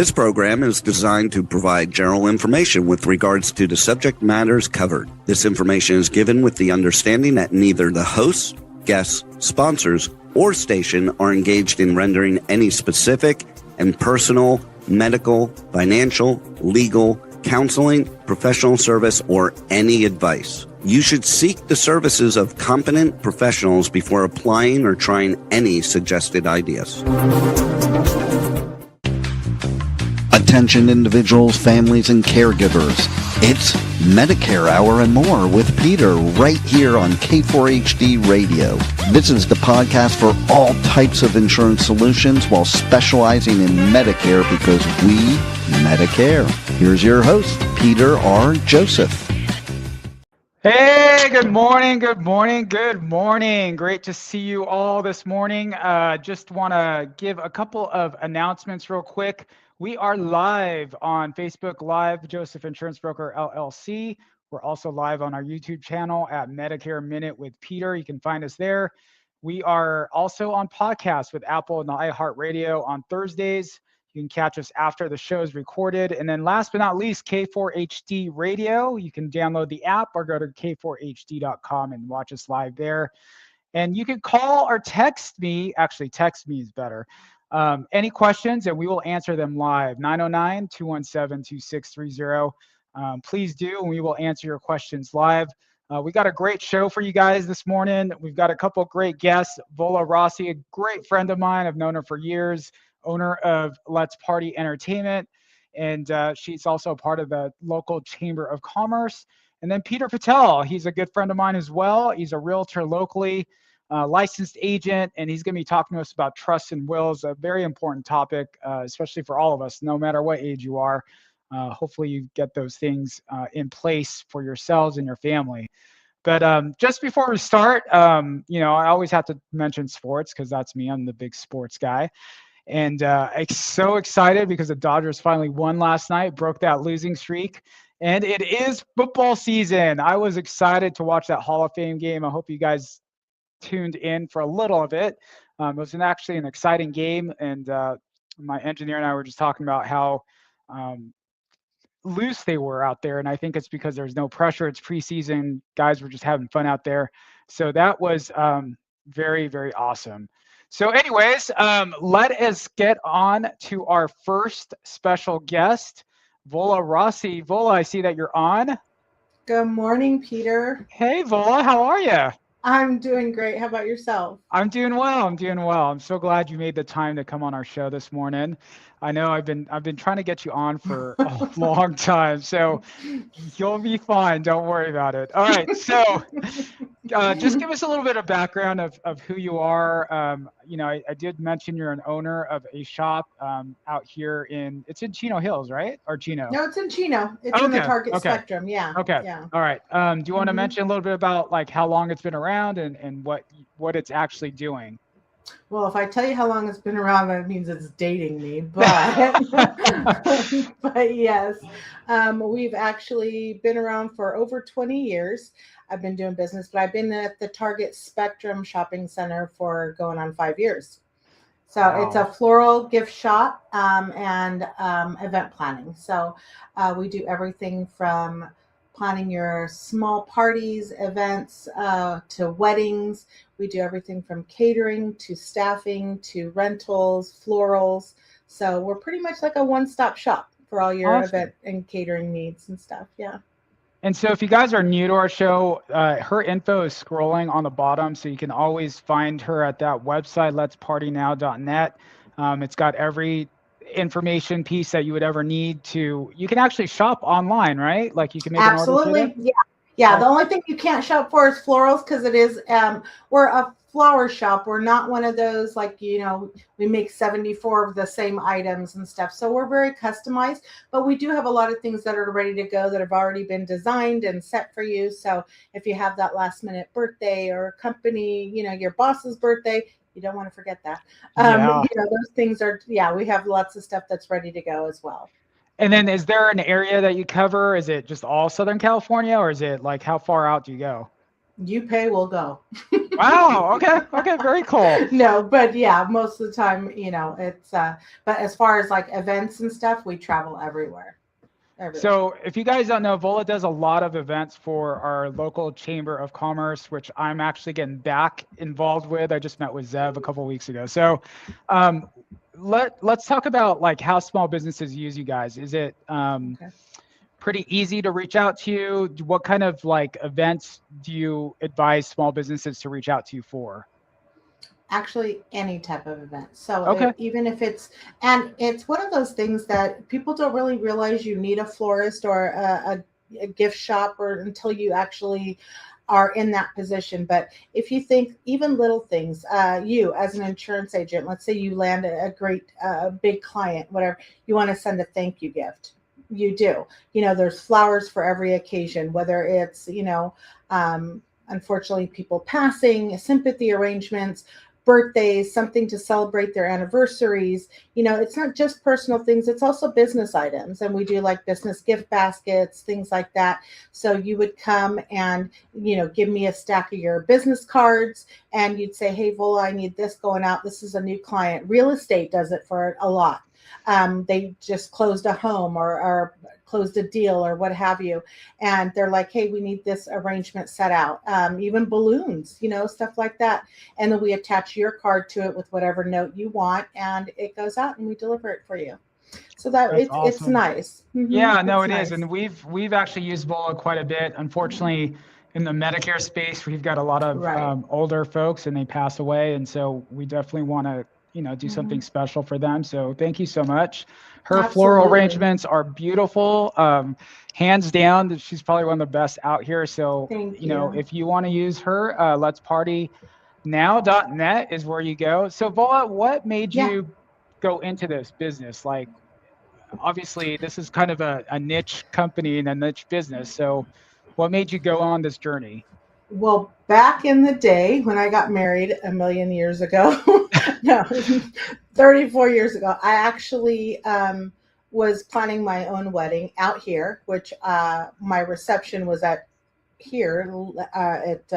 This program is designed to provide general information with regards to the subject matters covered. This information is given with the understanding that neither the hosts, guests, sponsors, or station are engaged in rendering any specific and personal, medical, financial, legal, counseling, professional service, or any advice. You should seek the services of competent professionals before applying or trying any suggested ideas. Attention individuals, families, and caregivers. It's Medicare Hour and More with Peter right here on K4HD Radio. This is the podcast for all types of insurance solutions while specializing in Medicare because we Medicare. Here's your host, Peter R. Joseph. Hey, good morning. Great to see you all this morning. Just want to give a couple of announcements real quick. We are live on Facebook Live, Joseph Insurance Broker LLC. We're also live on our YouTube channel at Medicare Minute with Peter. You can find us there. We are also on podcasts with Apple and the iHeartRadio on Thursdays. You can catch us after the show is recorded. And then last but not least, K4HD Radio. You can download the app or go to k4hd.com and watch us live there. And you can call or text me. Actually, text me is better. Any questions, and we will answer them live. 909-217-2630. Please do, and we will answer your questions live. We got a great show for you guys this morning. We've got a couple great guests. Vola Rossi, a great friend of mine. I've known her for years, owner of Let's Party Entertainment, and she's also part of the local Chamber of Commerce. And then Peter Patel, he's a good friend of mine as well. He's a realtor locally, licensed agent, and he's going to be talking to us about trusts and wills, a very important topic, especially for all of us, no matter what age you are. Hopefully you get those things in place for yourselves and your family. But just before we start, I always have to mention sports because that's me. I'm the big sports guy. And I'm so excited because the Dodgers finally won last night, broke that losing streak. And it is football season. I was excited to watch that Hall of Fame game. I hope you guys tuned in for a little of it. It was actually an exciting game. And my engineer and I were just talking about how loose they were out there. And I think it's because there's no pressure. It's preseason. Guys were just having fun out there. So that was very, very awesome. So anyways, let us get on to our first special guest, Vola Rossi. Vola, I see that you're on. Good morning, Peter. Hey, Vola, how are you? I'm doing great. How about yourself? I'm doing well. I'm so glad you made the time to come on our show this morning. I know I've been trying to get you on for a long time, so you'll be fine. Don't worry about it. All right, so just give us a little bit of background of who you are. I did mention you're an owner of a shop out here it's in Chino Hills, right? Or Chino? No, it's in Chino. It's in the Target Spectrum. Yeah. Okay. Yeah. All right. Do you want to mention a little bit about like how long it's been around and what it's actually doing? Well, if I tell you how long it's been around, that means it's dating me. But but yes, we've actually been around for over 20 years. I've been doing business, but I've been at the Target Spectrum Shopping Center for going on 5 years. So wow. It's a floral gift shop and event planning. So we do everything from planning your small parties, events, to weddings. We do everything from catering to staffing to rentals, florals. So we're pretty much like a one-stop shop for all your event and catering needs and stuff. Yeah. And so if you guys are new to our show, her info is scrolling on the bottom. So you can always find her at that website, letspartynow.net. It's got every information piece that you would ever need to. You can actually shop online, right? Like you can make absolutely. An order. Yeah. The only thing you can't shop for is florals because it is we're a flower shop. We're not one of those like we make 74 of the same items and stuff. So we're very customized, but we do have a lot of things that are ready to go that have already been designed and set for you. So if you have that last minute birthday or company, your boss's birthday, you don't want to forget that. Those things are, we have lots of stuff that's ready to go as well. And then is there an area that you cover? Is it just all Southern California or is it like how far out do you go? You pay, we'll go. Wow. Okay. Very cool. No, but yeah, most of the time, it's but as far as like events and stuff, we travel everywhere. So if you guys don't know, Vola does a lot of events for our local Chamber of Commerce, which I'm actually getting back involved with. I just met with Zev a couple of weeks ago. So let's talk about like how small businesses use you guys. Is it pretty easy to reach out to you? What kind of like events do you advise small businesses to reach out to you for? Actually, any type of event. So even if and it's one of those things that people don't really realize you need a florist or a gift shop or until you actually are in that position. But if you think even little things, you as an insurance agent, let's say you land a great big client, whatever, you want to send a thank you gift. You do. There's flowers for every occasion, whether it's, unfortunately, people passing, sympathy arrangements, birthdays, something to celebrate their anniversaries. It's not just personal things, it's also business items. And we do like business gift baskets, things like that. So you would come and, give me a stack of your business cards and you'd say, hey, Vola, I need this going out. This is a new client. Real estate does it for a lot. They just closed a home or closed a deal or what have you. And they're like, hey, we need this arrangement set out. Even balloons, stuff like that. And then we attach your card to it with whatever note you want. And it goes out and we deliver it for you. So it's awesome. It's nice. Mm-hmm. Yeah, no, it is. And we've actually used Vola quite a bit. Unfortunately, in the Medicare space, we've got a lot of older folks and they pass away. And so we definitely want to do something special for them. So thank you so much. Her floral arrangements are beautiful. Hands down, she's probably one of the best out here. So, if you want to use her, Let's Party Now.net is where you go. So Vola, what made you go into this business? Like, obviously this is kind of a niche company and a niche business. So what made you go on this journey? Well, back in the day when I got married a million years ago, no, 34 years ago, I actually was planning my own wedding out here, which my reception was at here at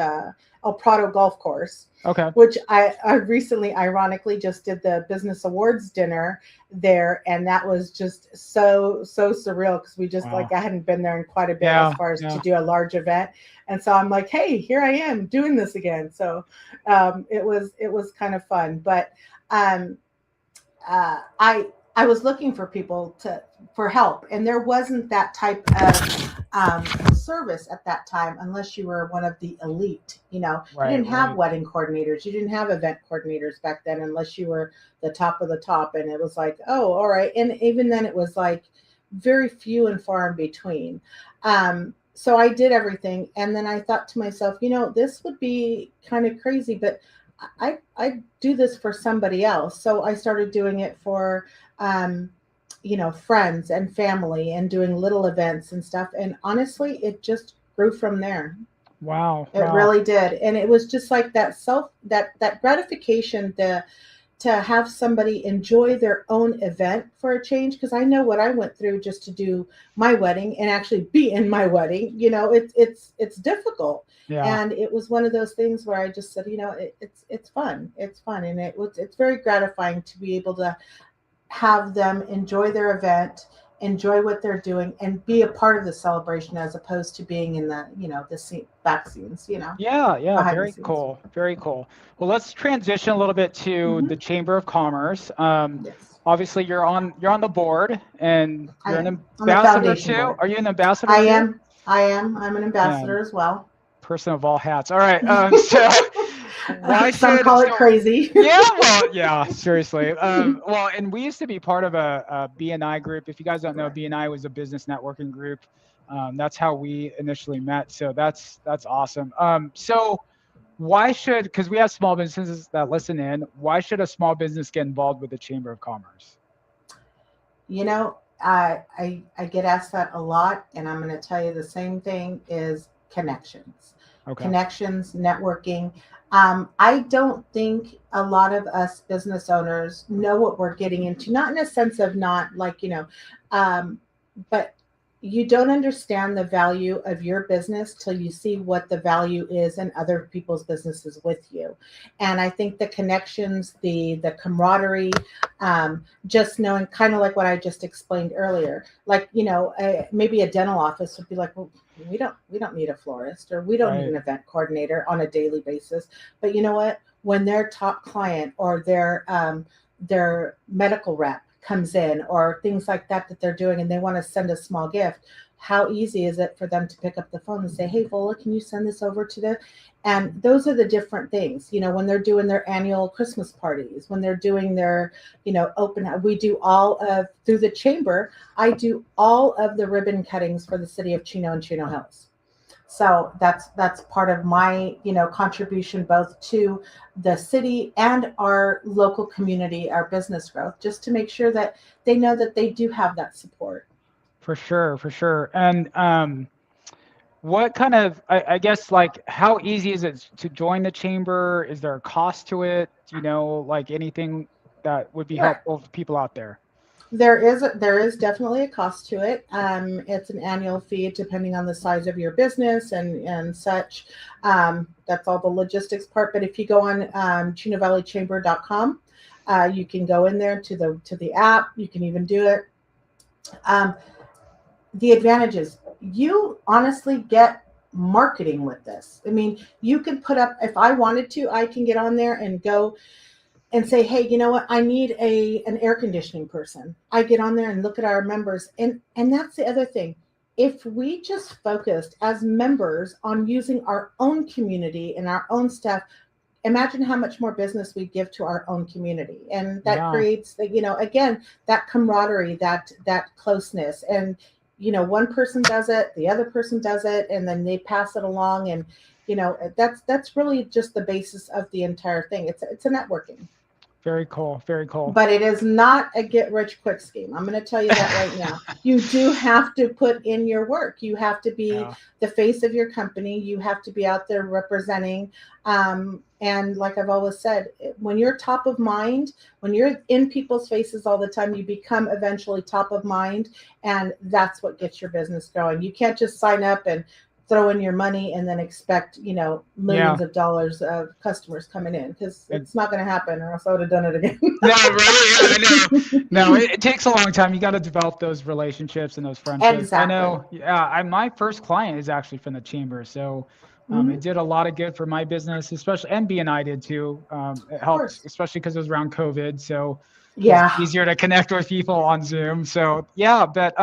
El Prado Golf Course. Okay. Which I recently, ironically, just did the business awards dinner there, and that was just so surreal because we just I hadn't been there in quite a bit as far as to do a large event, and so I'm like, hey, here I am doing this again. So it was kind of fun, but I was looking for people for help, and there wasn't that type of service at that time unless you were one of the elite. You didn't have wedding coordinators, you didn't have event coordinators back then unless you were the top of the top, and it was like, oh, all right. And even then it was like very few and far in between. So I did everything, and then I thought to myself, this would be kind of crazy, but I do this for somebody else. So I started doing it for friends and family and doing little events and stuff. And honestly, it just grew from there. Wow. It really did. And it was just like that that gratification to have somebody enjoy their own event for a change. Because I know what I went through just to do my wedding and actually be in my wedding. It's difficult. Yeah. And it was one of those things where I just said, it's fun. It's fun. And it's very gratifying to be able to have them enjoy their event, enjoy what they're doing, and be a part of the celebration as opposed to being in the back scenes. Yeah, very cool. Well, let's transition a little bit to the Chamber of Commerce. Yes. Obviously you're on the board, and you're an ambassador too. Board. Are you an ambassador? I am. I'm an ambassador as well. Person of all hats. All right. So some call it crazy. Yeah, seriously. Well, and we used to be part of a BNI group. If you guys don't know, BNI was a business networking group. That's how we initially met. So that's awesome. So why because we have small businesses that listen in, why should a small business get involved with the Chamber of Commerce? I get asked that a lot, and I'm going to tell you the same thing is connections. Okay. Connections, networking. I don't think a lot of us business owners know what we're getting into, not in a sense of not like, but you don't understand the value of your business till you see what the value is in other people's businesses with you. And I think the connections, the camaraderie, just knowing, kind of like what I just explained earlier, like, maybe a dental office would be like, well, we don't need a florist, or we don't need an event coordinator on a daily basis. But you know what? When their top client or their medical rep comes in, or things like that they're doing, and they want to send a small gift, how easy is it for them to pick up the phone and say, hey, Vola, can you send this over to them? And those are the different things, when they're doing their annual Christmas parties, when they're doing their, we do through the chamber, I do all of the ribbon cuttings for the city of Chino and Chino Hills. So that's part of my, contribution both to the city and our local community, our business growth, just to make sure that they know that they do have that support. For sure. And what kind of, I guess, like, how easy is it to join the chamber? Is there a cost to it? Do you know, like, anything that would be helpful for people out there? There is definitely a cost to it. It's an annual fee depending on the size of your business and such. That's all the logistics part. But if you go on ChinoValleyChamber.com, you can go in there to the app. You can even do it. The advantages, you honestly get marketing with this. I mean, you could put up, if I wanted to, I can get on there and go and say, hey, you know what? I need an air conditioning person. I get on there and look at our members. And that's the other thing. If we just focused as members on using our own community and our own stuff, imagine how much more business we give to our own community. And that creates, again, that camaraderie, that closeness. And, one person does it, the other person does it, and then they pass it along. And, that's really just the basis of the entire thing. It's a networking. Very cool. But it is not a get rich quick scheme. I'm going to tell you that right now. You do have to put in your work. You have to be the face of your company. You have to be out there representing. And like I've always said, when you're top of mind, when you're in people's faces all the time, you become eventually top of mind. And that's what gets your business going. You can't just sign up and throw in your money and then expect, millions of dollars of customers coming in, because it's not going to happen, or else I would have done it again. No, it takes a long time. You got to develop those relationships and those friendships. Exactly. I know. My first client is actually from the chamber, so it did a lot of good for my business, especially, and B&I did too. It helped, especially because it was around COVID, so it's easier to connect with people on Zoom. So but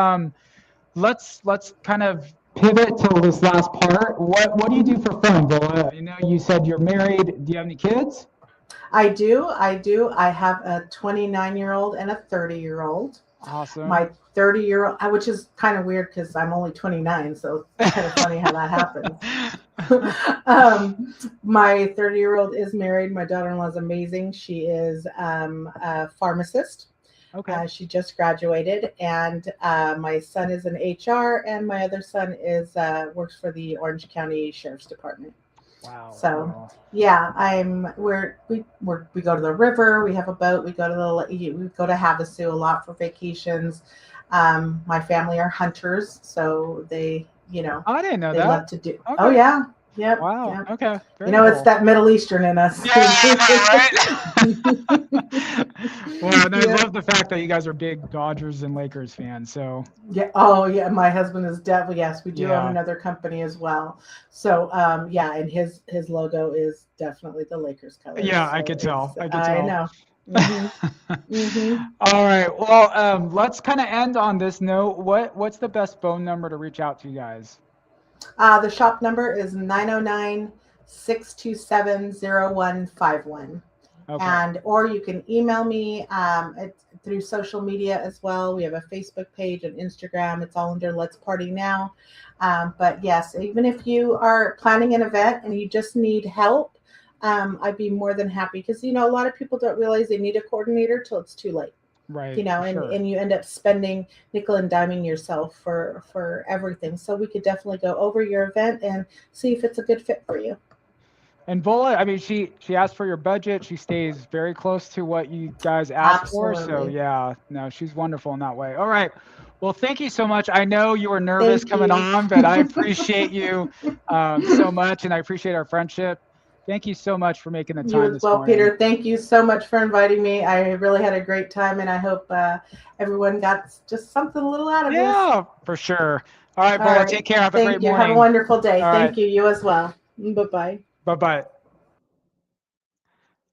let's kind of pivot to this last part. What do you do for fun, Vola? I know you said you're married. Do you have any kids? I do. I have a 29-year-old and a 30-year-old. Awesome. My 30-year-old, which is kind of weird because I'm only 29, so it's kind of funny how that happens. My 30-year-old is married. My daughter-in-law is amazing. She is a pharmacist. Okay. She just graduated, and my son is in HR, and my other son is works for the Orange County Sheriff's Department. Wow. So we go to the river. We have a boat. We go to Havasu a lot for vacations. My family are hunters, so they I didn't know they that. love to do. Okay. Oh yeah. Yep. Wow. Yep. Okay. Very It's that Middle Eastern in us. Yeah, right? Well, and I love the fact that you guys are big Dodgers and Lakers fans. So yeah. Oh yeah. My husband is definitely, yes. We do own another company as well. So and his logo is definitely the Lakers color. Yeah, so I could tell. I know. Mm-hmm. Mm-hmm. All right. Well, let's kind of end on this note. What's the best phone number to reach out to you guys? The shop number is 909-627-0151. Okay. Or you can email me through social media as well. We have a Facebook page and Instagram. It's all under Let's Party Now. But yes, even if you are planning an event and you just need help, I'd be more than happy, because, a lot of people don't realize they need a coordinator till it's too late. Right. And you end up spending nickel and diming yourself for everything. So we could definitely go over your event and see if it's a good fit for you. And Vola, I mean, she asked for your budget. She stays very close to what you guys asked for. So Absolutely. yeah, no, she's wonderful in that way. All right. Well, thank you so much. I know you were nervous Thank coming you. on, but I appreciate you so much, and I appreciate our friendship. Thank you so much for making the You time as this well, morning. Peter. Thank you so much for inviting me. I really had a great time, and I hope everyone got just something a little out of this. Yeah, for sure. All right, All Vola, right. take care. Have a great Thank you. Have a morning. wonderful day. All right. Thank you. You as well. Bye bye. Bye bye.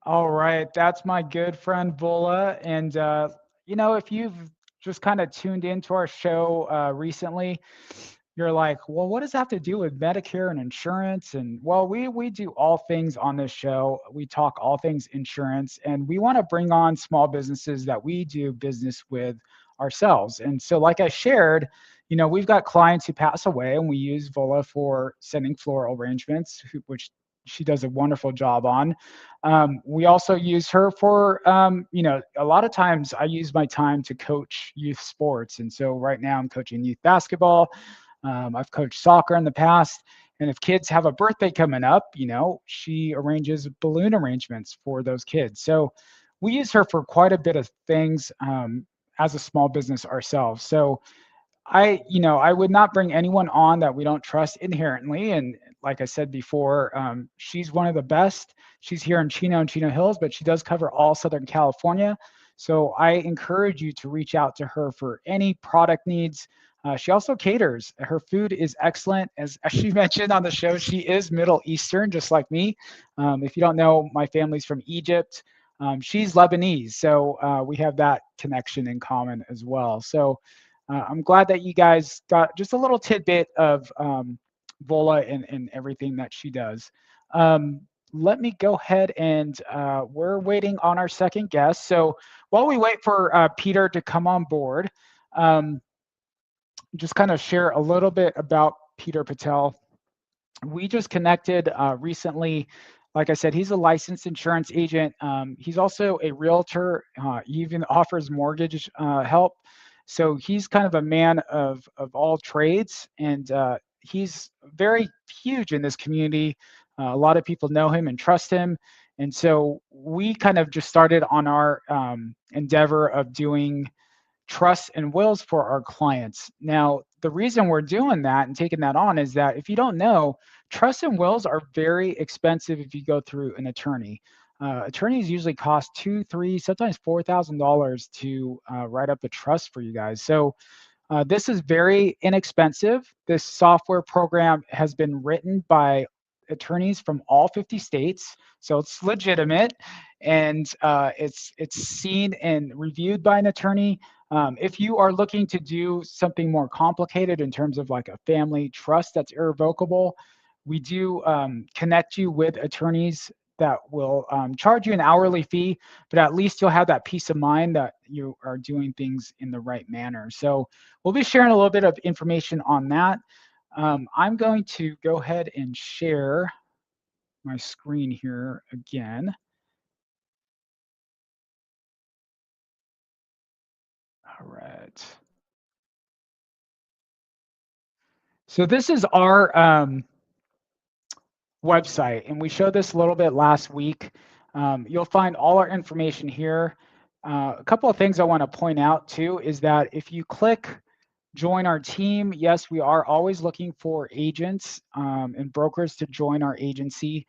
All right, that's my good friend Vola. And if you've just kind of tuned into our show recently, you're like, well, what does that have to do with Medicare and insurance? And well, we do all things on this show. We talk all things insurance, and we want to bring on small businesses that we do business with ourselves. And so, like I shared, we've got clients who pass away, and we use Vola for sending floral arrangements, which she does a wonderful job on. We also use her for, a lot of times I use my time to coach youth sports. And so right now I'm coaching youth basketball. I've coached soccer in the past. And if kids have a birthday coming up, she arranges balloon arrangements for those kids. So we use her for quite a bit of things as a small business ourselves. So I would not bring anyone on that we don't trust inherently. And like I said before, she's one of the best. She's here in Chino Hills, but she does cover all Southern California. So I encourage you to reach out to her for any product needs. She also caters. Her food is excellent. As she mentioned on the show, she is Middle Eastern, just like me. If you don't know, my family's from Egypt. She's Lebanese. So we have that connection in common as well. So I'm glad that you guys got just a little tidbit of Vola and everything that she does. Let me go ahead and we're waiting on our second guest. So while we wait for Peter to come on board, um, just kind of share a little bit about Peter Patel. We just connected recently. Like I said, he's a licensed insurance agent. He's also a realtor. He even offers mortgage help. So he's kind of a man of all trades, and he's very huge in this community. A lot of people know him and trust him. And so we kind of just started on our endeavor of doing trusts and wills for our clients. Now, the reason we're doing that and taking that on is that if you don't know, trusts and wills are very expensive if you go through an attorney. Attorneys usually cost two, three, sometimes $4,000 to write up a trust for you guys. So this is very inexpensive. This software program has been written by attorneys from all 50 states, so it's legitimate, and it's seen and reviewed by an attorney. If you are looking to do something more complicated in terms of like a family trust that's irrevocable, we do connect you with attorneys that will charge you an hourly fee, but at least you'll have that peace of mind that you are doing things in the right manner. So we'll be sharing a little bit of information on that. I'm going to go ahead and share my screen here again. All right. So this is our website, and we showed this a little bit last week. You'll find all our information here. A couple of things I want to point out too is that if you click join our team, yes, we are always looking for agents and brokers to join our agency.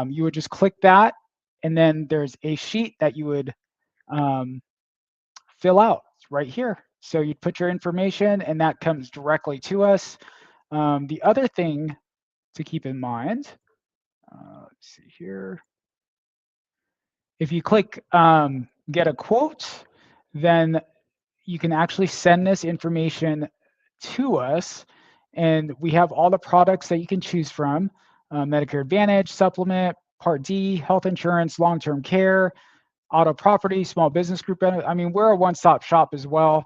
You would just click that, and then there's a sheet that you would um, fill out right here. So you'd put your information, and that comes directly to us. The other thing to keep in mind, let's see here. If you click get a quote, then you can actually send this information to us, and we have all the products that you can choose from: Medicare Advantage, Supplement, Part D, health insurance, long-term care, auto property, small business group. I mean, we're a one-stop shop as well.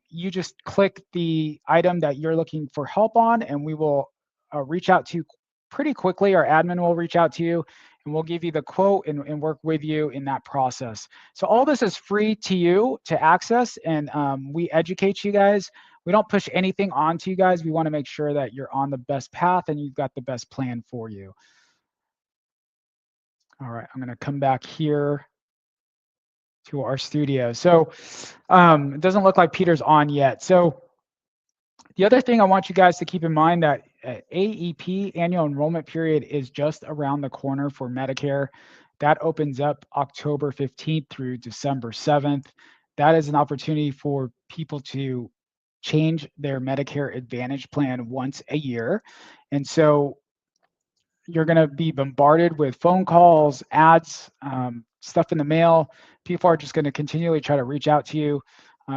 You just click the item that you're looking for help on, and we will reach out to you pretty quickly. Our admin will reach out to you, and we'll give you the quote and work with you in that process. So all this is free to you to access, and we educate you guys. We don't push anything onto you guys. We want to make sure that you're on the best path and you've got the best plan for you. All right, I'm going to come back here to our studio. So it doesn't look like Peter's on yet. So the other thing I want you guys to keep in mind that AEP, annual enrollment period, is just around the corner for Medicare. That opens up October 15th through December 7th. That is an opportunity for people to change their Medicare Advantage plan once a year. And so you're going to be bombarded with phone calls, ads, stuff in the mail. People are just going to continually try to reach out to you.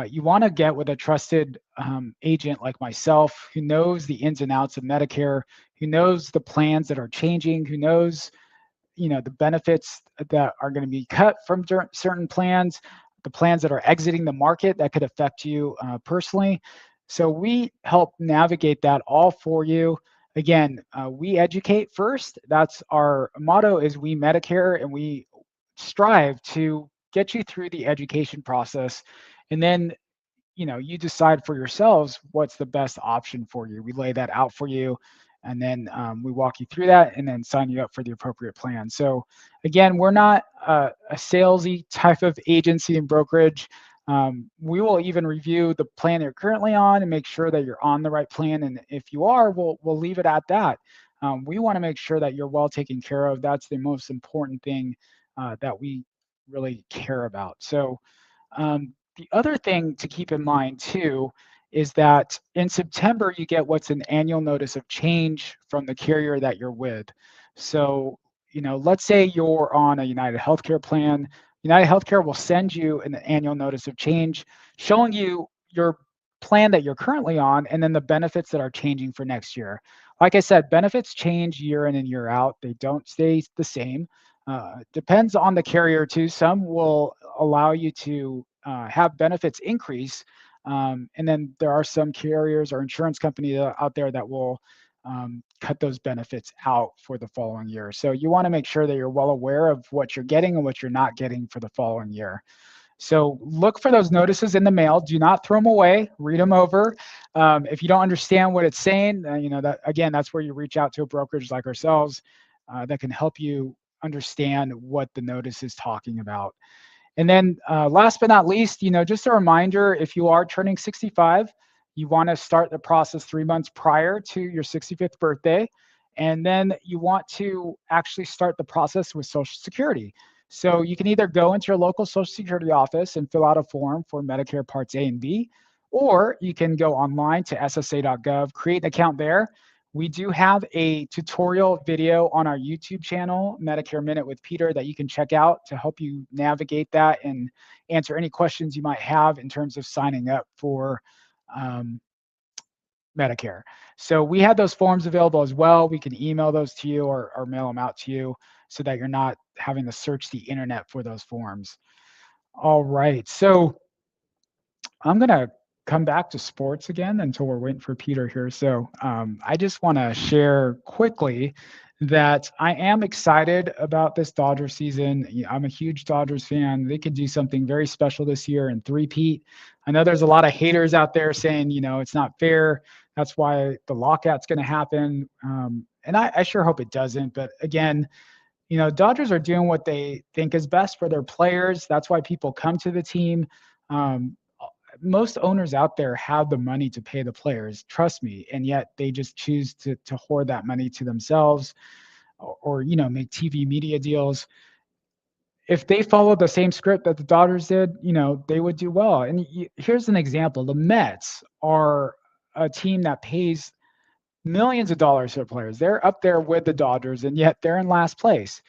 You want to get with a trusted agent like myself who knows the ins and outs of Medicare, who knows the plans that are changing, who knows the benefits that are going to be cut from certain plans, the plans that are exiting the market that could affect you personally. So we help navigate that all for you. Again, we educate first. That's our motto, is we Medicare, and we strive to get you through the education process. And then you decide for yourselves what's the best option for you. We lay that out for you, and then we walk you through that and then sign you up for the appropriate plan. So again, we're not a salesy type of agency and brokerage. We will even review the plan you're currently on and make sure that you're on the right plan. And if you are, we'll leave it at that. We want to make sure that you're well taken care of. That's the most important thing that we really care about. So the other thing to keep in mind too is that in September, you get what's an annual notice of change from the carrier that you're with. So, let's say you're on a United Healthcare plan. United Healthcare will send you an annual notice of change showing you your plan that you're currently on and then the benefits that are changing for next year. Like I said, benefits change year in and year out. They don't stay the same. Depends on the carrier too. Some will allow you to have benefits increase. And then there are some carriers or insurance companies out there that will cut those benefits out for the following year. So you want to make sure that you're well aware of what you're getting and what you're not getting for the following year. So look for those notices in the mail. Do not throw them away. Read them over. If you don't understand what it's saying, that's where you reach out to a brokerage like ourselves that can help you understand what the notice is talking about. And then last but not least, just a reminder, if you are turning 65, you want to start the process 3 months prior to your 65th birthday. And then you want to actually start the process with Social Security. So you can either go into your local Social Security office and fill out a form for Medicare Parts A and B, or you can go online to ssa.gov, create an account there. We do have a tutorial video on our YouTube channel, Medicare Minute with Peter, that you can check out to help you navigate that and answer any questions you might have in terms of signing up for Medicare. So we have those forms available as well. We can email those to you or mail them out to you so that you're not having to search the internet for those forms. All right, so I'm going to come back to sports again until we're waiting for Peter here. So I just want to share quickly that I am excited about this Dodgers season. I'm a huge Dodgers fan. They could do something very special this year and three-peat. I know there's a lot of haters out there saying, it's not fair. That's why the lockout's going to happen. And I sure hope it doesn't. But again, Dodgers are doing what they think is best for their players. That's why people come to the team. Most owners out there have the money to pay the players, trust me, and yet they just choose to hoard that money to themselves or make TV media deals. If they followed the same script that the Dodgers did, they would do well. And here's an example. The Mets are a team that pays millions of dollars for players. They're up there with the Dodgers, and yet they're in last place.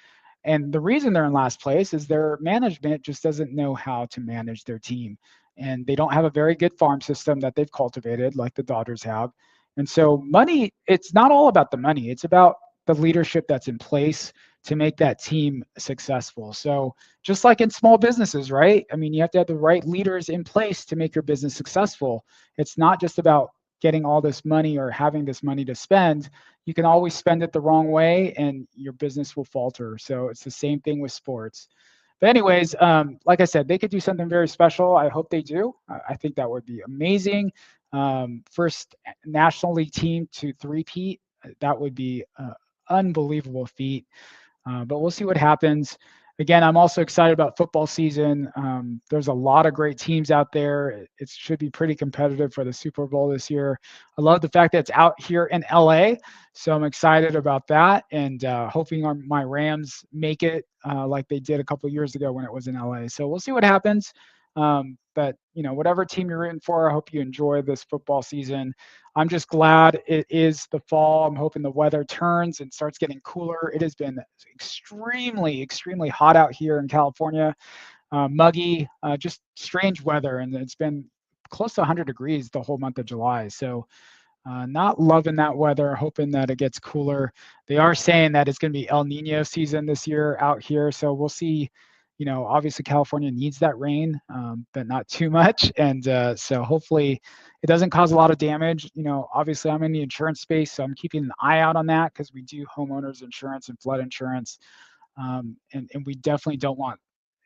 And the reason they're in last place is their management just doesn't know how to manage their team. And they don't have a very good farm system that they've cultivated like the Dodgers have. And so money, it's not all about the money. It's about the leadership that's in place to make that team successful. So just like in small businesses, right? I mean, you have to have the right leaders in place to make your business successful. It's not just about getting all this money or having this money to spend. You can always spend it the wrong way and your business will falter. So it's the same thing with sports. But anyways, like I said, they could do something very special. I hope they do. I think that would be amazing. First National League team to three-peat. That would be an unbelievable feat. But we'll see what happens. Again, I'm also excited about football season. There's a lot of great teams out there. It should be pretty competitive for the Super Bowl this year. I love the fact that it's out here in LA, so I'm excited about that, and hoping my Rams make it like they did a couple of years ago when it was in LA. So we'll see what happens. But whatever team you're rooting for, I hope you enjoy this football season. I'm just glad it is the fall. I'm hoping the weather turns and starts getting cooler. It has been extremely, extremely hot out here in California, muggy, just strange weather. And it's been close to 100 degrees the whole month of July. So not loving that weather, hoping that it gets cooler. They are saying that it's going to be El Nino season this year out here. So we'll see. Obviously California needs that rain, but not too much. And so hopefully it doesn't cause a lot of damage. Obviously I'm in the insurance space, so I'm keeping an eye out on that because we do homeowners insurance and flood insurance. And we definitely don't want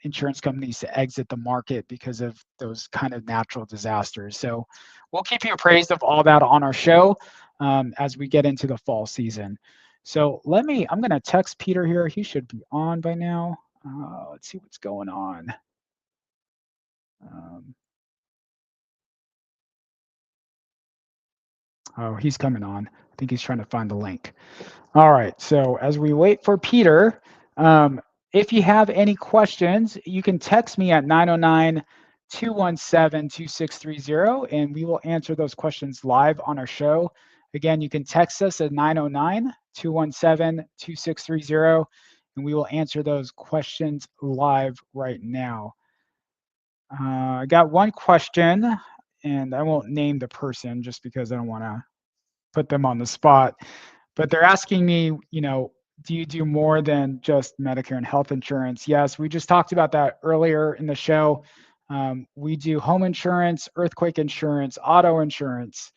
insurance companies to exit the market because of those kind of natural disasters. So we'll keep you appraised of all that on our show as we get into the fall season. So I'm going to text Peter here. He should be on by now. Let's see what's going on. Oh, he's coming on. I think he's trying to find the link. All right. So as we wait for Peter, if you have any questions, you can text me at 909-217-2630, and we will answer those questions live on our show. Again, you can text us at 909-217-2630, and we will answer those questions live right now. I got one question, and I won't name the person just because I don't want to put them on the spot. But they're asking me, do you do more than just Medicare and health insurance? Yes, we just talked about that earlier in the show. We do home insurance, earthquake insurance, auto insurance,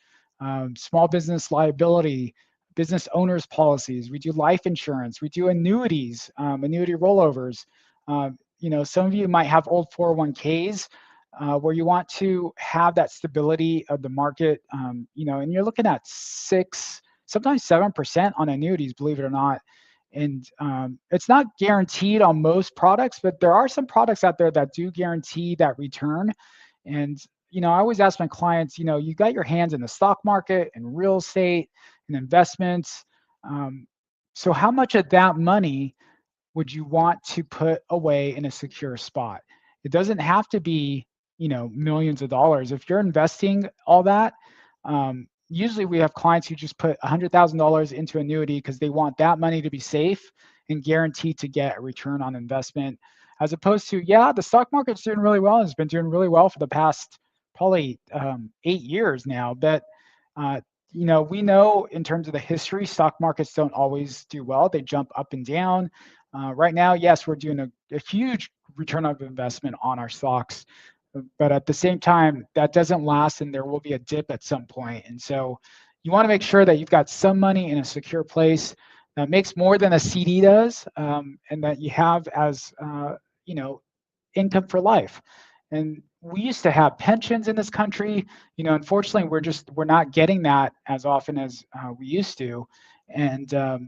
small business liability, business owners policies. We do life insurance. We do annuities, annuity rollovers. Some of you might have old 401ks where you want to have that stability of the market, and you're looking at 6, sometimes 7% on annuities, believe it or not. And it's not guaranteed on most products, but there are some products out there that do guarantee that return. And, I always ask my clients, you got your hands in the stock market and real estate and investments. So how much of that money would you want to put away in a secure spot? It doesn't have to be, millions of dollars. If you're investing all that, usually we have clients who just put $100,000 into annuity because they want that money to be safe and guaranteed to get a return on investment, as opposed to, the stock market's doing really well. It's been doing really well for the past probably 8 years now. But, we know in terms of the history, stock markets don't always do well. They jump up and down. Right now, yes, we're doing a huge return on investment on our stocks. But at the same time, that doesn't last, and there will be a dip at some point. And so you want to make sure that you've got some money in a secure place that makes more than a CD does, and that you have as, income for life. And we used to have pensions in this country. Unfortunately, we're not getting that as often as we used to. And, a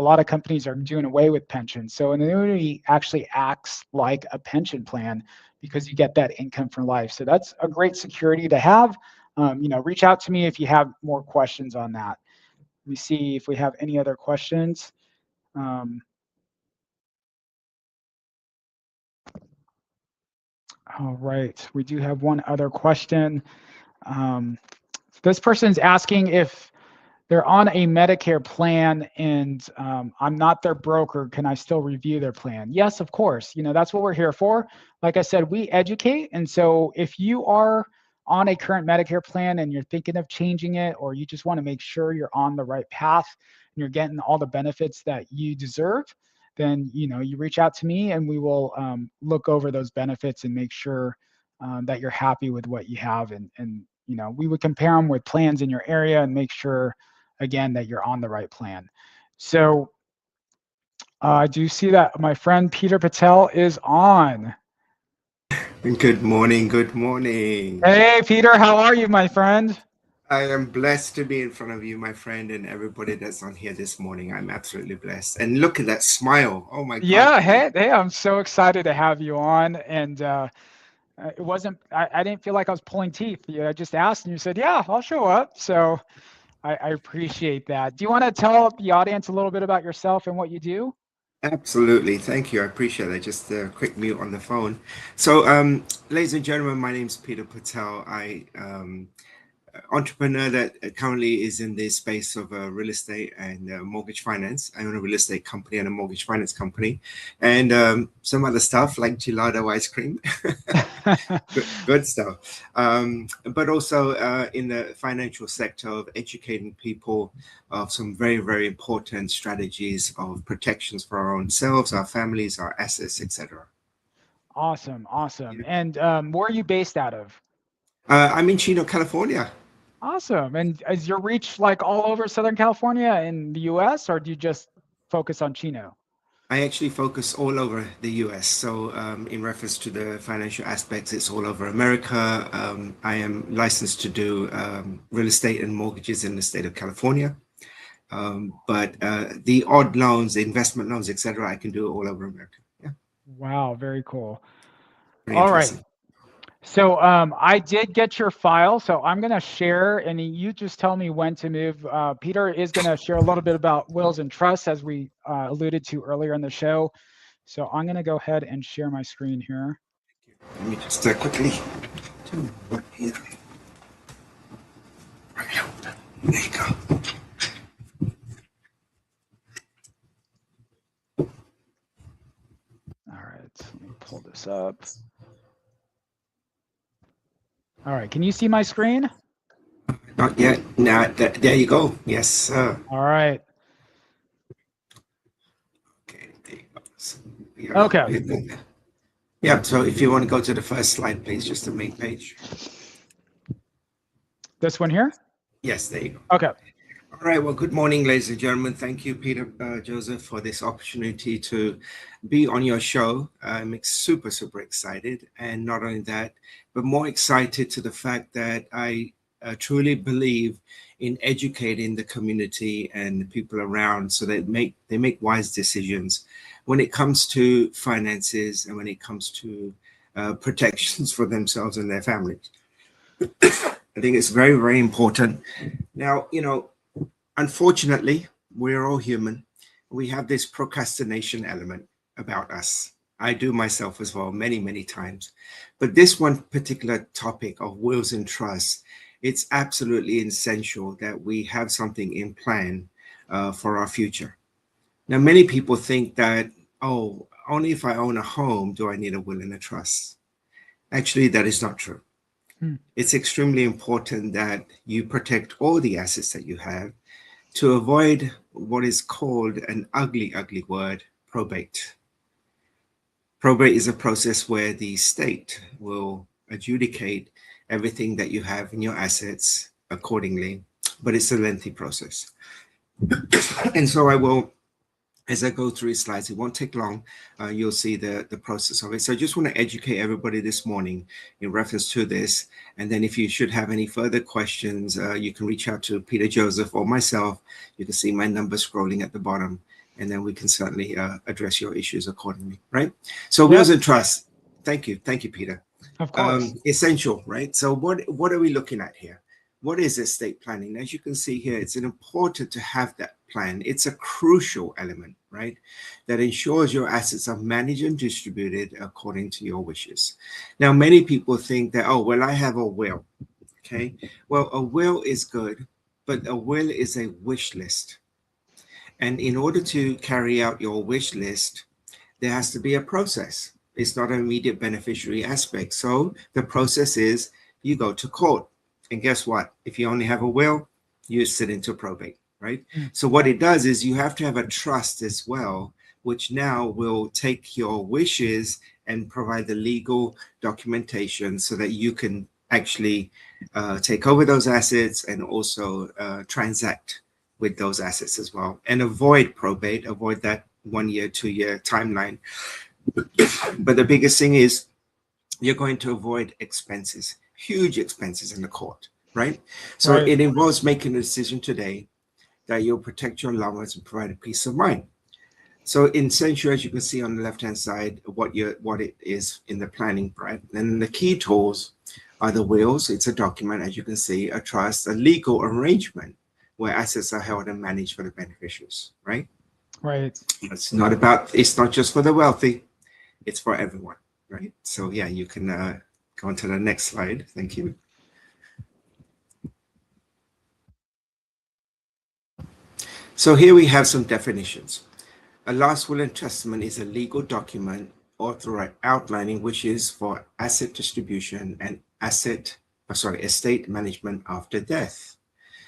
lot of companies are doing away with pensions. So an annuity actually acts like a pension plan because you get that income for life. So that's a great security to have. Reach out to me if you have more questions on that. Let me see if we have any other questions. All right, we do have one other question. This person's asking if they're on a Medicare plan and I'm not their broker, can I still review their plan? Yes, of course. That's what we're here for. Like I said, we educate. And so if you are on a current Medicare plan and you're thinking of changing it, or you just want to make sure you're on the right path and you're getting all the benefits that you deserve, then, you reach out to me and we will look over those benefits and make sure that you're happy with what you have. And we would compare them with plans in your area and make sure, again, that you're on the right plan. So I do see that my friend Peter Patel is on. Good morning. Good morning. Hey, Peter, how are you, my friend? I am blessed to be in front of you, my friend, and everybody that's on here this morning. I'm absolutely blessed. And look at that smile. Oh my God. Yeah, hey, I'm so excited to have you on. And it wasn't, I didn't feel like I was pulling teeth. I just asked and you said, yeah, I'll show up. So I appreciate that. Do you want to tell the audience a little bit about yourself and what you do? Absolutely. Thank you. I appreciate that. Just a quick mute on the phone. So, ladies and gentlemen, my name is Peter Patel. I entrepreneur that currently is in the space of real estate and mortgage finance. I own a real estate company and a mortgage finance company, and some other stuff like gelato ice cream. good stuff. But also in the financial sector of educating people of some very, very important strategies of protections for our own selves, our families, our assets, etc. Awesome. And where are you based out of? I'm in Chino, California. Awesome. And is your reach like all over Southern California in the US, or do you just focus on Chino? I actually focus all over the US. So in reference to the financial aspects, it's all over America. I am licensed to do real estate and mortgages in the state of California. But the odd loans, the investment loans, etc., I can do all over America. Yeah. Wow, very cool. Very All interesting. right. So I did get your file, so I'm going to share, and you just tell me when to move. Peter is going to share a little bit about wills and trusts, as we alluded to earlier in the show. So I'm going to go ahead and share my screen here. Let me just quickly do one here. There you go. All right, let me pull this up. All right, can you see my screen? Not yet. Now, there you go. Yes, sir. All right. Okay, there you go. So, yeah. Okay. Yeah, so if you want to go to the first slide, please, just the main page. This one here? Yes, there you go. Okay. All right. Well, good morning, ladies and gentlemen. Thank you, Peter Joseph, for this opportunity to be on your show. I'm super, super excited. And not only that, but more excited to the fact that I truly believe in educating the community and the people around so that they make wise decisions when it comes to finances and when it comes to protections for themselves and their families. I think it's very, very important. Now, unfortunately, we're all human. We have this procrastination element about us. I do myself as well, many, many times. But this one particular topic of wills and trusts, it's absolutely essential that we have something in plan for our future. Now, many people think that, oh, only if I own a home do I need a will and a trust. Actually, that is not true. It's extremely important that you protect all the assets that you have to avoid what is called an ugly, ugly word, probate. Probate is a process where the state will adjudicate everything that you have in your assets accordingly, but it's a lengthy process. And so I will, as I go through slides, it won't take long. You'll see the process of it. So I just want to educate everybody this morning in reference to this. And then if you should have any further questions, you can reach out to Peter Joseph or myself. You can see my number scrolling at the bottom, and then we can certainly address your issues accordingly, right? So wills and trusts. Thank you, Peter. Of course. Essential, right? So what are we looking at here? What is estate planning? As you can see here, it's important to have that plan. It's a crucial element, right? That ensures your assets are managed and distributed according to your wishes. Now, many people think that, oh, well, I have a will, okay? Well, a will is good, but a will is a wish list. And in order to carry out your wish list, there has to be a process. It's not an immediate beneficiary aspect. So the process is you go to court. And guess what? If you only have a will, you sit into probate, right? So what it does is you have to have a trust as well, which now will take your wishes and provide the legal documentation so that you can actually take over those assets and also transact with those assets as well, and avoid probate, avoid that 1 year, 2 year timeline. But the biggest thing is you're going to avoid expenses, huge expenses in the court, right? So Right. it involves making a decision today that you'll protect your loved ones and provide a peace of mind. So in essential, as you can see on the left-hand side, what it is in the planning, right? And the key tools are the wills. It's a document, as you can see, a trust, a legal arrangement where assets are held and managed for the beneficiaries, right? Right. It's not just for the wealthy, it's for everyone, right? So yeah, you can go on to the next slide. Thank you. So here we have some definitions. A last will and testament is a legal document outlining wishes for asset distribution and estate management after death.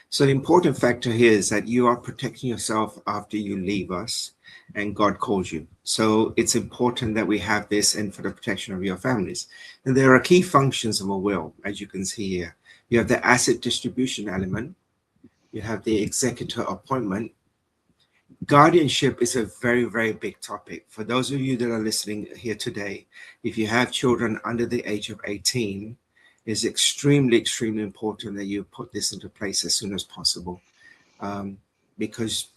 So the important factor here is that you are protecting yourself after you leave us and God calls you. So it's important that we have this and for the protection of your families. And there are key functions of a will, as you can see here. You have the asset distribution element. You have the executor appointment. Guardianship is a very, very big topic. For those of you that are listening here today, if you have children under the age of 18, it's extremely, extremely important that you put this into place as soon as possible. Because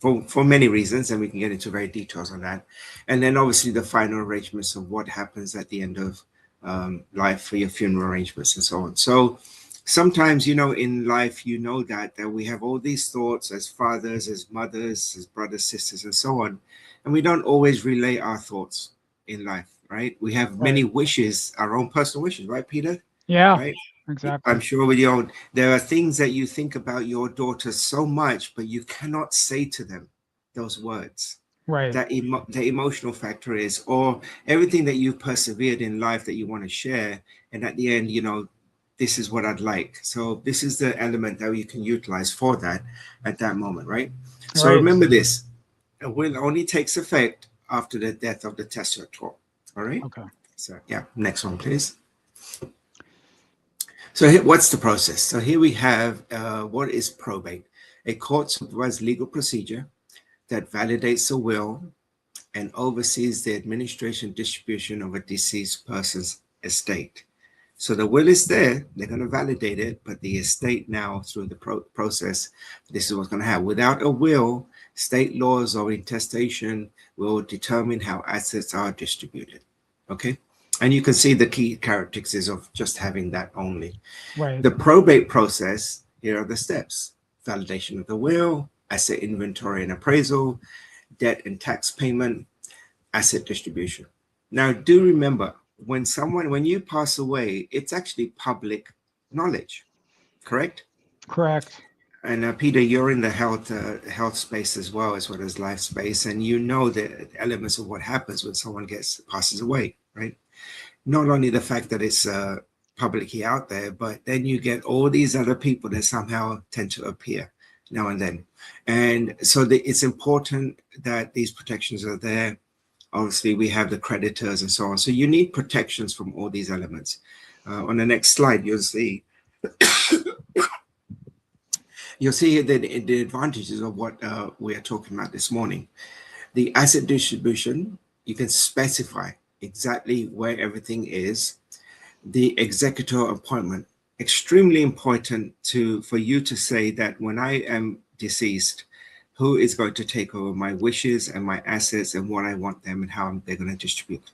for many reasons, and we can get into very details on that. And then obviously the final arrangements of what happens at the end of life for your funeral arrangements and so on. So sometimes, in life, that we have all these thoughts as fathers, as mothers, as brothers, sisters, and so on. And we don't always relay our thoughts in life, right? We have many wishes, our own personal wishes, right, Peter? Yeah, right? exactly. I'm sure with your own, there are things that you think about your daughter so much, but you cannot say to them those words. Right. The emotional factor is, or everything that you've persevered in life that you want to share. And at the end, this is what I'd like. So this is the element that you can utilize for that at that moment, right? So remember this, a will only takes effect after the death of the testator. All right? Okay. So yeah, next one, please. So here, what's the process? So here we have what is probate, a court-supervised legal procedure that validates a will and oversees the administration and distribution of a deceased person's estate. So the will is there, they're going to validate it, but the estate now through the process, this is what's going to happen. Without a will, state laws or intestation will determine how assets are distributed, okay? And you can see the key characteristics of just having that only. Right. The probate process, here are the steps. Validation of the will, asset inventory and appraisal, debt and tax payment, asset distribution. Now, do remember, when you pass away, it's actually public knowledge, correct? Correct. And Peter, you're in the health space as well as life space, and you know the elements of what happens when someone passes away, right? Not only the fact that it's publicly out there, but then you get all these other people that somehow tend to appear now and then. And so it's important that these protections are there. Obviously, we have the creditors and so on. So you need protections from all these elements. On the next slide, you'll see the advantages of what we are talking about this morning. The asset distribution, you can specify exactly where everything is. The executor appointment, extremely important for you to say that when I am deceased, who is going to take over my wishes and my assets and what I want them and how they're going to distribute,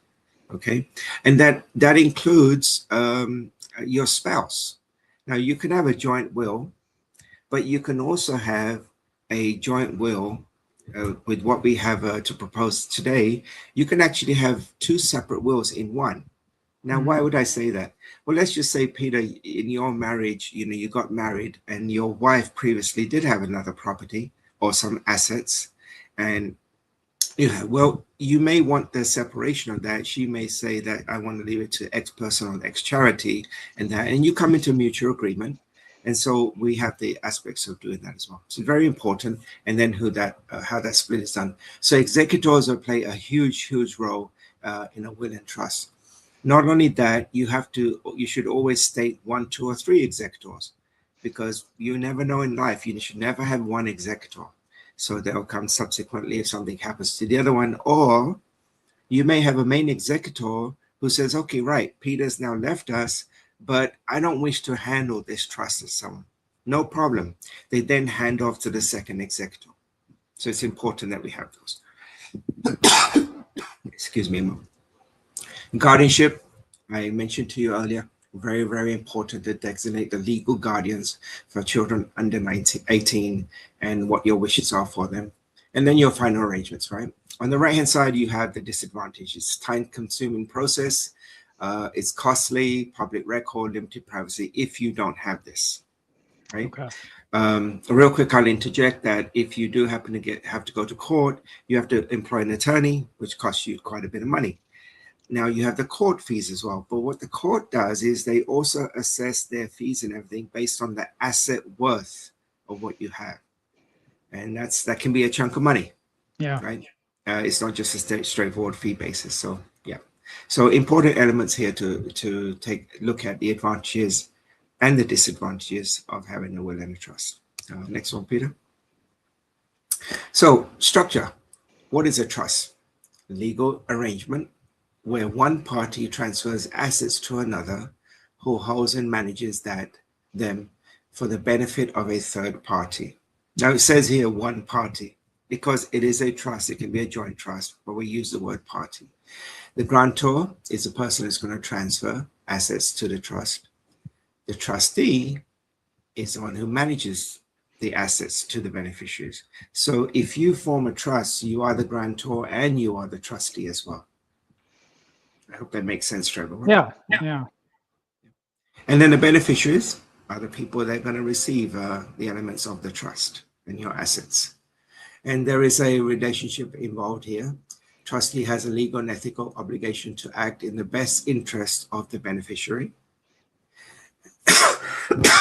okay? And that includes your spouse. Now, you can have a joint will, but you can also have a joint will with what we have to propose today. You can actually have two separate wills in one. Now, why would I say that? Well, let's just say, Peter, in your marriage, you got married and your wife previously did have another property or some assets. And, well, you may want the separation of that. She may say that I want to leave it to X person or X charity and that, and you come into mutual agreement. And so we have the aspects of doing that as well. So very important. And then how that split is done. So executors play a huge, huge role in a will and trust. Not only that, you should always state 1, 2, or 3 executors, because you never know in life. You should never have one executor. So they'll come subsequently if something happens to the other one. Or you may have a main executor who says, okay, right, Peter's now left us. but I don't wish to handle this trust to someone. No problem. They then hand off to the second executor. So it's important that we have those. Excuse me a moment. Guardianship, I mentioned to you earlier, very, very important to designate the legal guardians for children under 18 and what your wishes are for them. And then your final arrangements, right? On the right-hand side, you have the disadvantage. It's time-consuming process. It's costly, public record, limited privacy if you don't have this, right? Okay. Real quick, I'll interject that if you do happen to have to go to court, you have to employ an attorney, which costs you quite a bit of money. Now you have the court fees as well. But what the court does is they also assess their fees and everything based on the asset worth of what you have. And that can be a chunk of money. Yeah. Right. It's not just a straightforward fee basis. So yeah. So important elements here to take a look at the advantages and the disadvantages of having a will and a trust. Next one, Peter. So structure. What is a trust? Legal arrangement where one party transfers assets to another who holds and manages them for the benefit of a third party. Now it says here one party because it is a trust. It can be a joint trust, but we use the word party. The grantor is the person who's going to transfer assets to the trust. The trustee is the one who manages the assets to the beneficiaries. So if you form a trust, you are the grantor and you are the trustee as well. I hope that makes sense, Trevor. Yeah. Yeah. And then the beneficiaries are the people that are going to receive the elements of the trust and your assets. And there is a relationship involved here. Trustee has a legal and ethical obligation to act in the best interest of the beneficiary.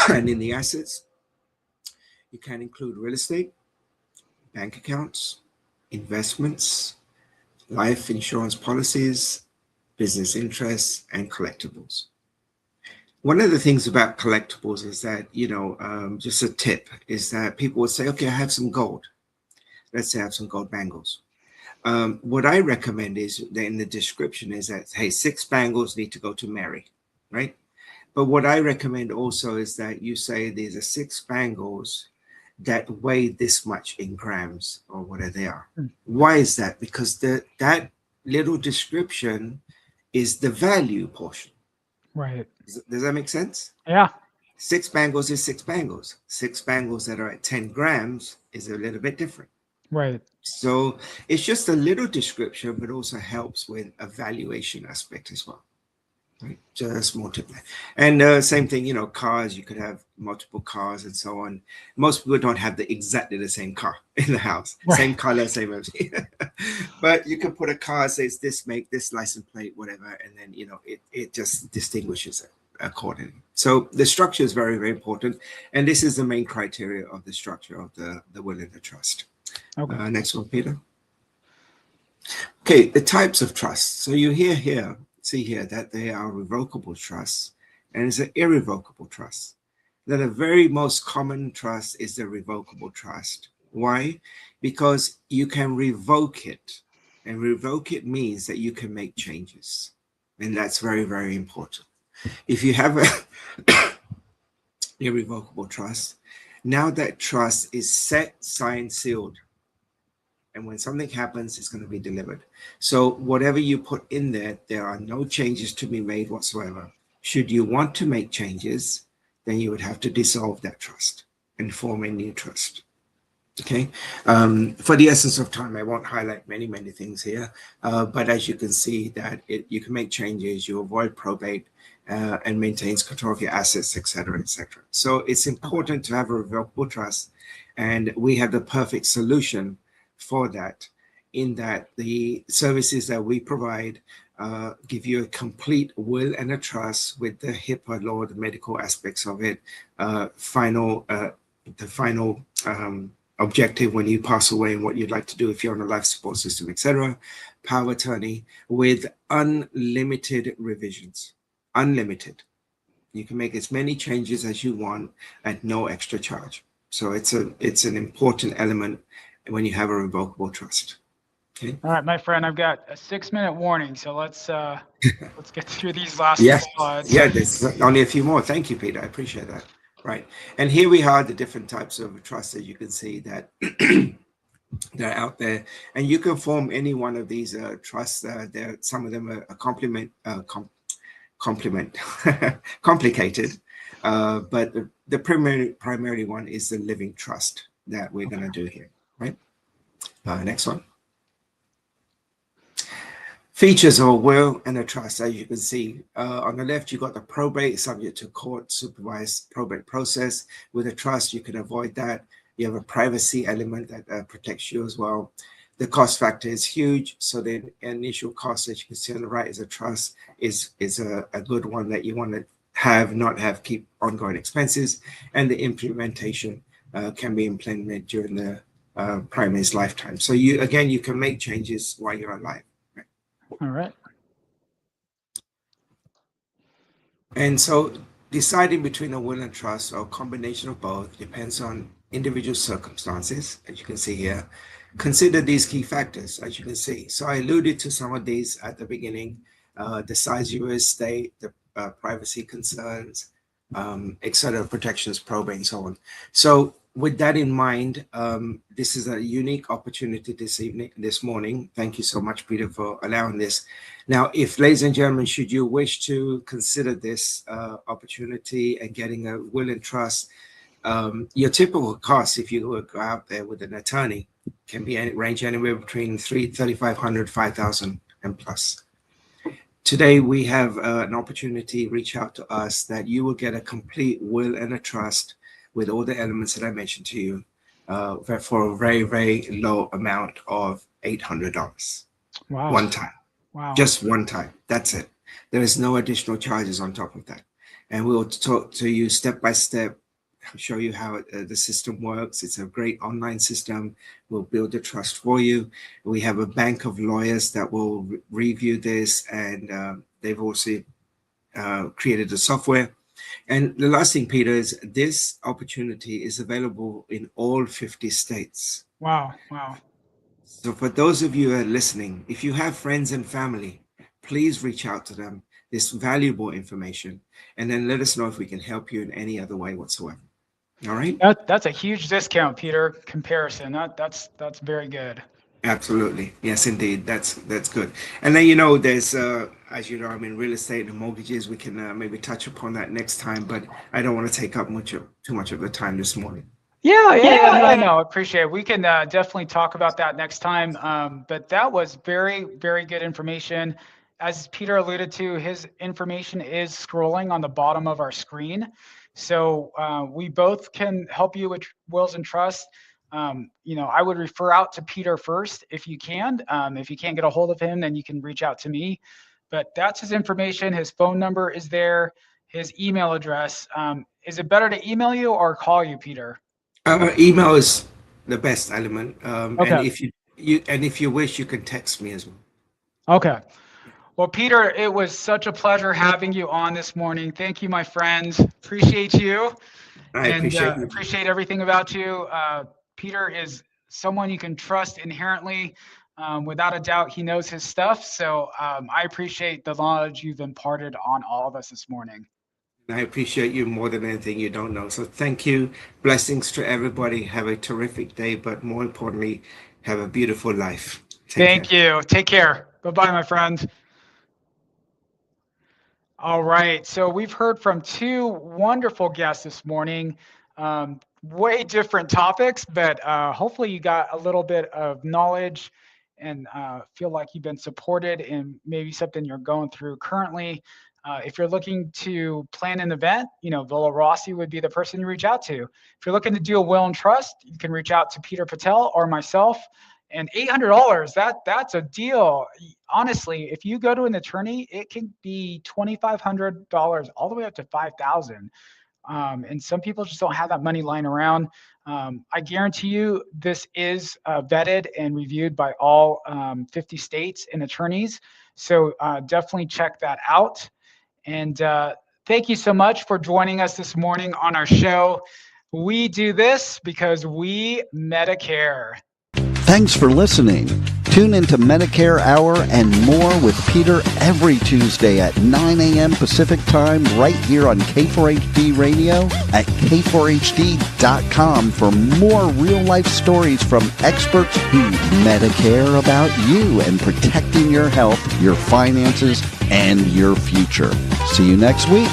And in the assets, you can include real estate, bank accounts, investments, life insurance policies, business interests, and collectibles. One of the things about collectibles is that, just a tip is that people would say, okay, I have some gold. Let's say I have some gold bangles. What I recommend is that in the description is that, hey, 6 bangles need to go to Mary, right? But what I recommend also is that you say these are 6 bangles that weigh this much in grams or whatever they are. Why is that? Because that little description is the value portion. Right. Does that make sense? Yeah. 6 bangles is 6 bangles. 6 bangles that are at 10 grams is a little bit different. Right. So it's just a little description, but also helps with a valuation aspect as well. Right? Just more tip there. And same thing, cars, you could have multiple cars and so on. Most people don't have exactly the same car in the house. Right. Same color, same everything. But you can put a car, says this make, this license plate, whatever, and then, it just distinguishes it accordingly. So the structure is very, very important. And this is the main criteria of the structure of the will and the trust. Okay. Next one, Peter. Okay, the types of trust. So you see here that they are revocable trusts and it's an irrevocable trust. Then the very most common trust is the revocable trust. Why? Because you can revoke it, and revoke it means that you can make changes, and that's very, very important. If you have a irrevocable trust, now that trust is set, signed, sealed, and when something happens, it's going to be delivered. So whatever you put in there, there are no changes to be made whatsoever. Should you want to make changes, then you would have to dissolve that trust and form a new trust. Okay. For the essence of time, I won't highlight many, many things here. But as you can see that you can make changes, you avoid probate, and maintains control of your assets, et cetera, et cetera. So it's important to have a revocable trust. And we have the perfect solution for that, in that the services that we provide give you a complete will and a trust with the HIPAA law, the medical aspects of it, the final objective when you pass away and what you'd like to do if you're on a life support system, etc. Power of attorney with unlimited revisions. Unlimited. You can make as many changes as you want at no extra charge. So it's an important element when you have a revocable trust. Okay. All right, my friend, I've got a 6-minute warning, so let's get through these last Yeah, few slides. yeah, there's only a few more. Thank you, Peter. I appreciate that. Right. And here we are, the different types of trusts that you can see that that are out there. And you can form any one of these trusts. There, some of them are complicated. But the primary one is the living trust that we're going to do here, right? Next one. Features of a will and a trust, as you can see. On the left, you got the probate, subject to court supervised probate process. With a trust, you can avoid that. You have a privacy element that protects you as well. The cost factor is huge. So the initial cost that you can see on the right is a trust is a good one that you want to have, not have keep ongoing expenses. And the implementation can be implemented during the primary's lifetime. So you can make changes while you're alive. Right? All right. And so deciding between a will and trust or a combination of both depends on individual circumstances, as you can see here. Consider these key factors, as you can see. So I alluded to some of these at the beginning, the size of your estate, the privacy concerns, etc., protections, probate, and so on. So with that in mind, this is a unique opportunity this morning. Thank you so much, Peter, for allowing this. Now, if, ladies and gentlemen, should you wish to consider this opportunity and getting a will and trust, your typical cost, if you go out there with an attorney, can be range anywhere between $3,500, $5,000 and plus. Today, we have an opportunity. Reach out to us that you will get a complete will and a trust with all the elements that I mentioned to you for a very, very low amount of $800. Wow. One time. Wow. Just one time. That's it. There is no additional charges on top of that. And we'll talk to you step by step, show you how the system works. It's a great online system. We'll build a trust for you. We have a bank of lawyers that will review this, and they've also created the software. And the last thing, Peter, is this opportunity is available in all 50 states. Wow. Wow. So for those of you who are listening, if you have friends and family, please reach out to them, this valuable information, and then let us know if we can help you in any other way whatsoever. All right? That's a huge discount, Peter, comparison. That's very good. Absolutely. Yes, indeed. That's good. And then, there's, as you know, I'm in real estate and mortgages. We can maybe touch upon that next time, but I don't want to take up too much of the time this morning. Yeah, I know. Appreciate it. We can definitely talk about that next time. But that was very, very good information. As Peter alluded to, his information is scrolling on the bottom of our screen. So we both can help you with wills and trusts. I would refer out to Peter first if you can. If you can't get a hold of him, then you can reach out to me. But that's his information. His phone number is there. His email address. Is it better to email you or call you, Peter? Email is the best element. Okay. And if you wish, you can text me as well. Okay. Well, Peter, it was such a pleasure having you on this morning. Thank you, my friends. Appreciate you. Appreciate everything about you. Peter is someone you can trust inherently. Without a doubt, he knows his stuff. So I appreciate the knowledge you've imparted on all of us this morning. I appreciate you more than anything you don't know. So thank you. Blessings to everybody. Have a terrific day, but more importantly, have a beautiful life. Thank you. Take care. Bye-bye, my friend. All right. So we've heard from two wonderful guests this morning. Way different topics, but hopefully you got a little bit of knowledge and feel like you've been supported in maybe something you're going through currently. If you're looking to plan an event, Vola Rossi would be the person to reach out to. If you're looking to do a will and trust, you can reach out to Peter Patel or myself. And $800, that's a deal. Honestly, if you go to an attorney, it can be $2,500 all the way up to $5,000. And some people just don't have that money lying around. I guarantee you this is vetted and reviewed by all 50 states and attorneys. So definitely check that out. And thank you so much for joining us this morning on our show. We do this because we Medicare. Thanks for listening. Tune into Medicare Hour and More with Peter every Tuesday at 9 a.m. Pacific Time right here on K4HD Radio at K4HD.com for more real-life stories from experts who Medicare about you and protecting your health, your finances, and your future. See you next week.